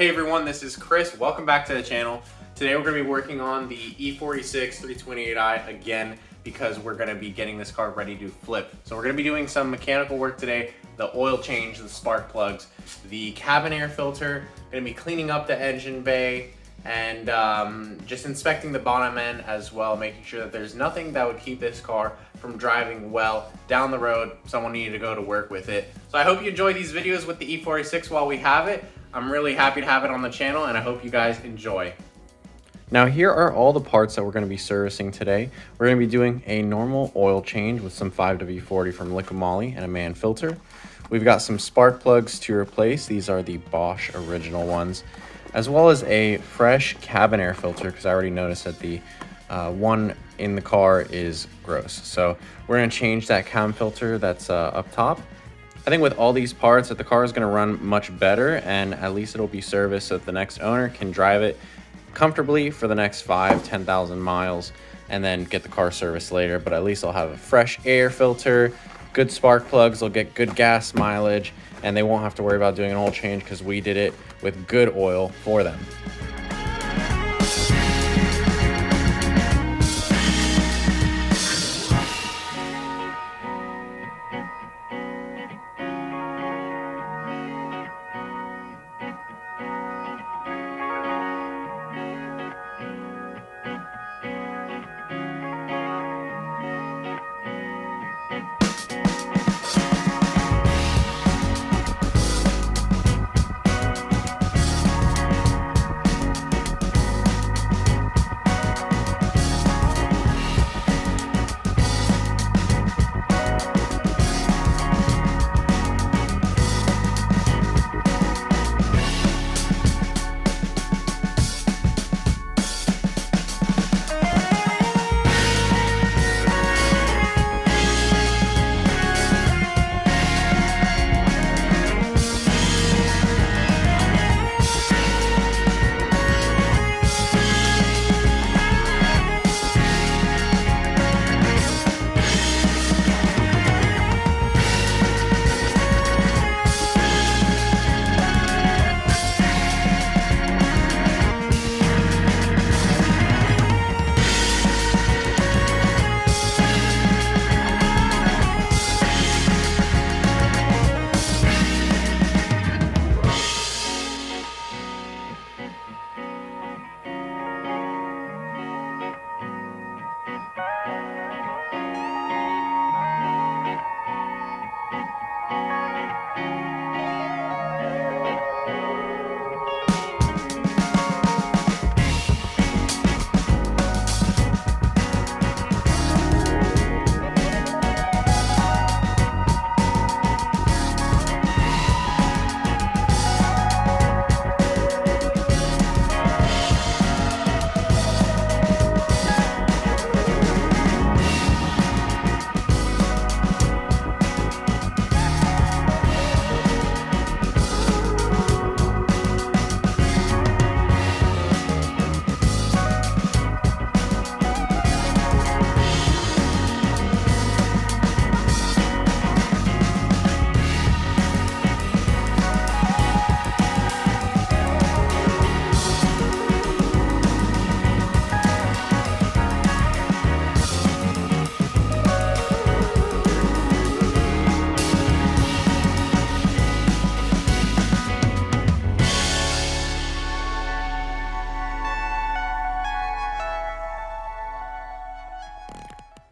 Hey everyone, this is Chris. Welcome back to the channel. Today we're going to be working on the E46 328i again because we're going to be getting this car ready to flip. So we're going to be doing some mechanical work today, the oil change, the spark plugs, the cabin air filter, going to be cleaning up the engine bay, and just inspecting the bottom end as well, making sure that there's nothing that would keep this car from driving well down the road. Someone needed to go to work with it. So I hope you enjoy these videos with the E46 while we have it. I'm really happy to have it on the channel, and I hope you guys enjoy. Now here are all the parts that we're going to be servicing today. We're going to be doing a normal oil change with some 5W40 from Liquid Moly and a man filter. We've got some spark plugs to replace. These are the Bosch original ones, as well as a fresh cabin air filter because I already noticed that the one in the car is gross. So we're going to change that cabin filter that's up top. I think with all these parts that the car is going to run much better, and at least it'll be serviced so that the next owner can drive it comfortably for the next 5,000-10,000 miles and then get the car serviced later. But at least I'll have a fresh air filter, good spark plugs, they'll get good gas mileage, and they won't have to worry about doing an oil change because we did it with good oil for them.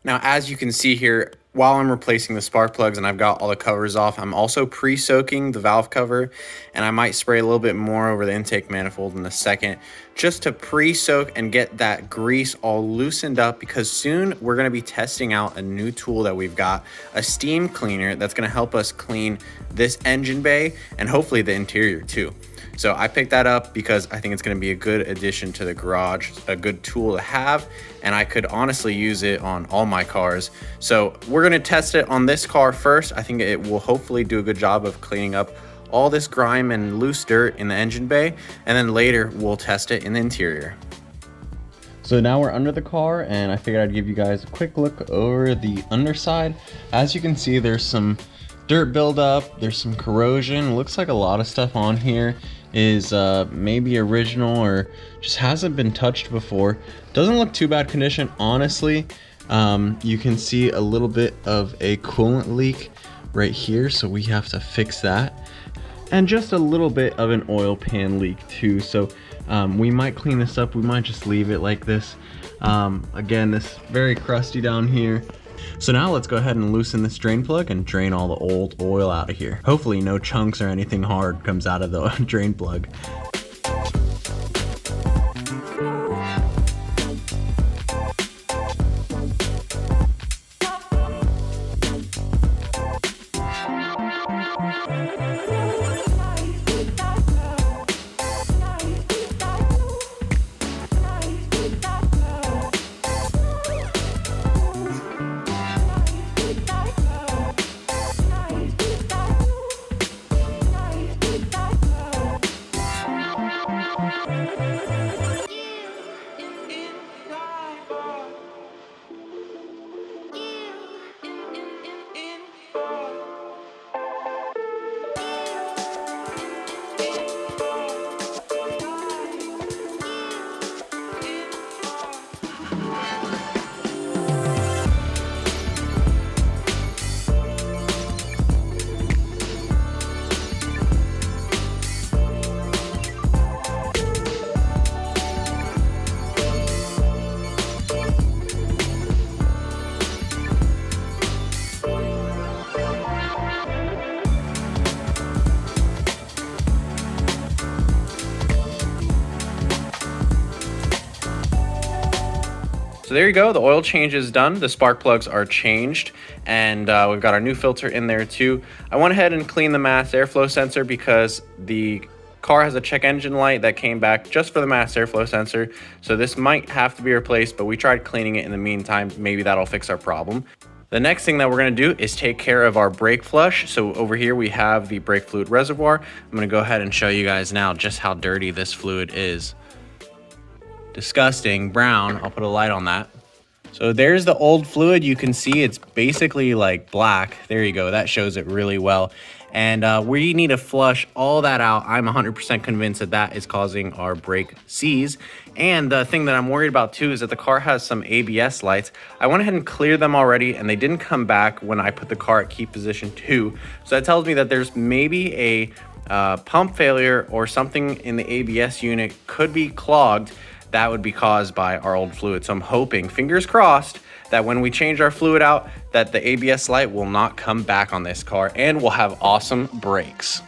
Now, as you can see here, while I'm replacing the spark plugs and I've got all the covers off, I'm also pre-soaking the valve cover, and I might spray a little bit more over the intake manifold in a second just to pre-soak and get that grease all loosened up, because soon we're going to be testing out a new tool that we've got, a steam cleaner that's going to help us clean this engine bay and hopefully the interior too. So I picked that up because I think it's going to be a good addition to the garage, a good tool to have, and I could honestly use it on all my cars. So we're going to test it on this car first. I think it will hopefully do a good job of cleaning up all this grime and loose dirt in the engine bay, and then later we'll test it in the interior. So now we're under the car, and I figured I'd give you guys a quick look over the underside. As you can see, there's some dirt buildup, there's some corrosion, looks like a lot of stuff on here. is maybe original or just hasn't been touched before. Doesn't look too bad condition, honestly. You can see a little bit of a coolant leak right here, so we have to fix that. And just a little bit of an oil pan leak too, so we might clean this up. We might just leave it like this. Again, this very crusty down here. So now let's go ahead and loosen this drain plug and drain all the old oil out of here. Hopefully no chunks or anything hard comes out of the drain plug. So there you go, the oil change is done, the spark plugs are changed, and we've got our new filter in there too. I went ahead and cleaned the mass airflow sensor because the car has a check engine light that came back just for the mass airflow sensor, so this might have to be replaced, but we tried cleaning it in the meantime. Maybe that'll fix our problem. The next thing that we're going to do is take care of our brake flush. So over here we have the brake fluid reservoir. I'm going to go ahead and show you guys now just how dirty this fluid is. Disgusting brown. I'll put a light on that. So there's the old fluid. You can see it's basically like black. There you go. That shows it really well. And we need to flush all that out. I'm 100% convinced that that is causing our brake seize. And the thing that I'm worried about too is that the car has some ABS lights. I went ahead and cleared them already, and they didn't come back when I put the car at key position 2. So that tells me that there's maybe a pump failure or something in the ABS unit could be clogged. That would be caused by our old fluid. So I'm hoping, fingers crossed, that when we change our fluid out, that the ABS light will not come back on this car and we'll have awesome brakes.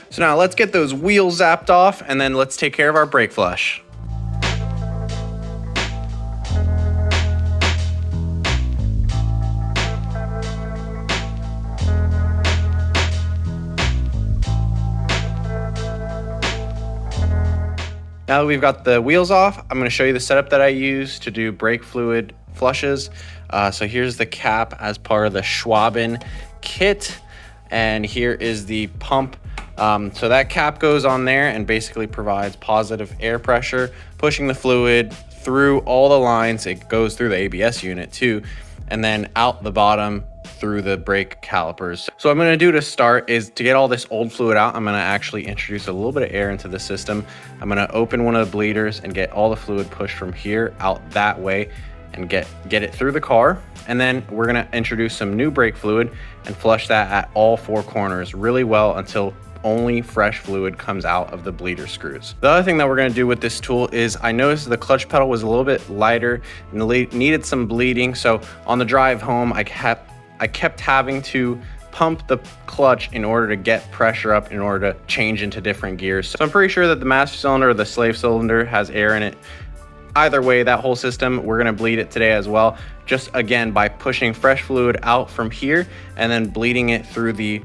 So now let's get those wheels zapped off, and then let's take care of our brake flush. Now that we've got the wheels off, I'm going to show you the setup that I use to do brake fluid flushes. So here's the cap as part of the Schwaben kit, and here is the pump. So that cap goes on there and basically provides positive air pressure, pushing the fluid through all the lines. It goes through the ABS unit too, and then out the bottom through the brake calipers. So what I'm gonna do to start is to get all this old fluid out, I'm gonna actually introduce a little bit of air into the system. I'm gonna open one of the bleeders and get all the fluid pushed from here out that way and get it through the car. And then we're gonna introduce some new brake fluid and flush that at all 4 corners really well until only fresh fluid comes out of the bleeder screws. The other thing that we're gonna do with this tool is I noticed the clutch pedal was a little bit lighter and needed some bleeding. So on the drive home, I kept having to pump the clutch in order to get pressure up in order to change into different gears. So I'm pretty sure that the master cylinder or the slave cylinder has air in it. Either way, that whole system, we're gonna bleed it today as well. Just again, by pushing fresh fluid out from here and then bleeding it through the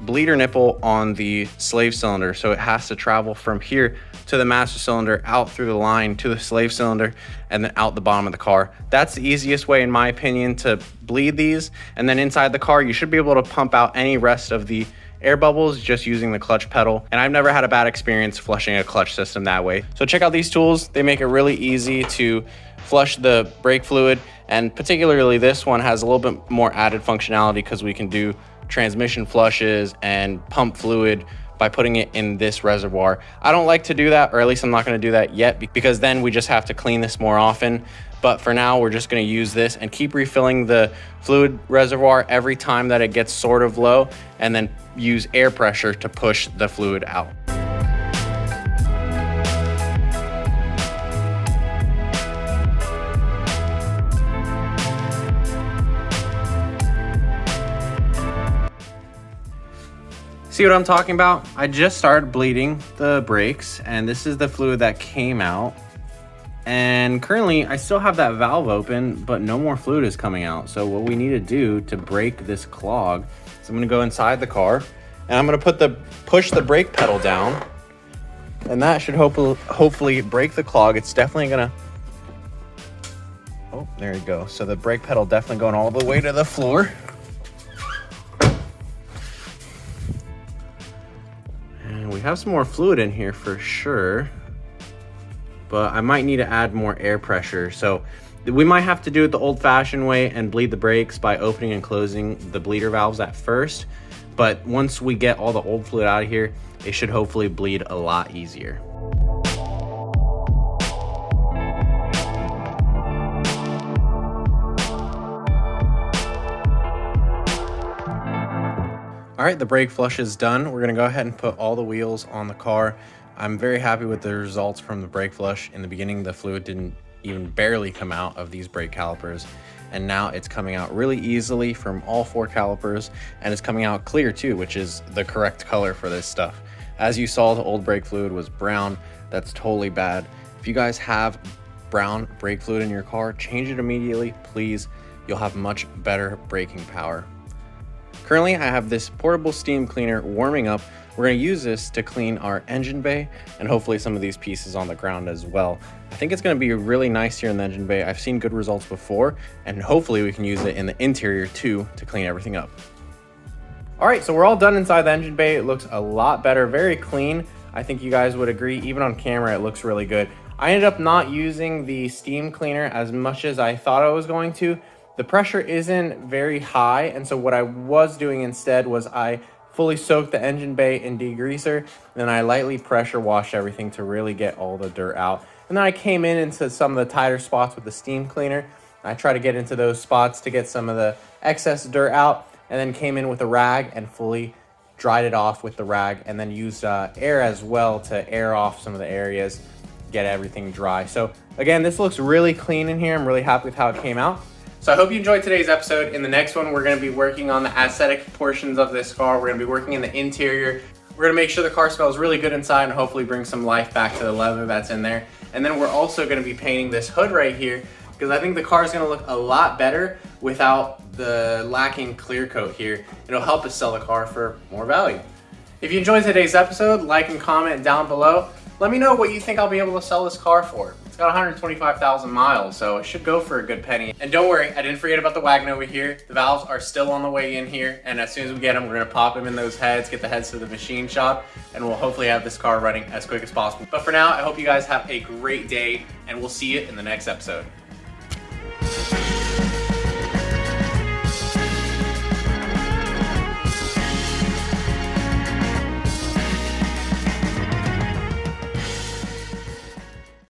bleeder nipple on the slave cylinder. So it has to travel from here to the master cylinder, out through the line to the slave cylinder, and then out the bottom of the car. That's the easiest way, in my opinion, to bleed these. And then inside the car, you should be able to pump out any rest of the air bubbles just using the clutch pedal. And I've never had a bad experience flushing a clutch system that way. So check out these tools. They make it really easy to flush the brake fluid. And particularly this one has a little bit more added functionality because we can do transmission flushes and pump fluid by putting it in this reservoir. I don't like to do that, or at least I'm not going to do that yet, because then we just have to clean this more often. But for now, we're just going to use this and keep refilling the fluid reservoir every time that it gets sort of low, and then use air pressure to push the fluid out. See what I'm talking about? I just started bleeding the brakes, and this is the fluid that came out. And currently I still have that valve open, but no more fluid is coming out. So what we need to do to break this clog is I'm gonna go inside the car and I'm gonna push the brake pedal down, and that should hopefully break the clog. It's definitely gonna, oh, there you go. So the brake pedal definitely going all the way to the floor. And we have some more fluid in here for sure, but I might need to add more air pressure. So we might have to do it the old-fashioned way and bleed the brakes by opening and closing the bleeder valves at first. But once we get all the old fluid out of here, it should hopefully bleed a lot easier. All right, the brake flush is done. We're gonna go ahead and put all the wheels on the car. I'm very happy with the results from the brake flush. In the beginning, the fluid didn't even barely come out of these brake calipers, and now it's coming out really easily from all 4 calipers, and it's coming out clear too, which is the correct color for this stuff. As you saw, the old brake fluid was brown. That's totally bad. If you guys have brown brake fluid in your car, change it immediately, please. You'll have much better braking power. Currently, I have this portable steam cleaner warming up. We're going to use this to clean our engine bay and hopefully some of these pieces on the ground as well. I think it's going to be really nice here in the engine bay. I've seen good results before, and hopefully we can use it in the interior too to clean everything up. All right, so we're all done inside the engine bay. It looks a lot better, very clean. I think you guys would agree. Even on camera, it looks really good. I ended up not using the steam cleaner as much as I thought I was going to. The pressure isn't very high, and so what I was doing instead was I fully soaked the engine bay in degreaser, and then I lightly pressure washed everything to really get all the dirt out. And then I came into some of the tighter spots with the steam cleaner. I try to get into those spots to get some of the excess dirt out, and then came in with a rag and fully dried it off with the rag, and then used air as well to air off some of the areas, get everything dry. So again, this looks really clean in here. I'm really happy with how it came out. So I hope you enjoyed today's episode. In the next one, we're gonna be working on the aesthetic portions of this car. We're gonna be working in the interior. We're gonna make sure the car smells really good inside and hopefully bring some life back to the leather that's in there. And then we're also gonna be painting this hood right here, because I think the car is gonna look a lot better without the lacking clear coat here. It'll help us sell the car for more value. If you enjoyed today's episode, like and comment down below. Let me know what you think I'll be able to sell this car for. It's got 125,000 miles, so it should go for a good penny. And don't worry, I didn't forget about the wagon over here. The valves are still on the way in here, and as soon as we get them, we're gonna pop them in those heads, get the heads to the machine shop, and we'll hopefully have this car running as quick as possible. But for now, I hope you guys have a great day, and we'll see you in the next episode.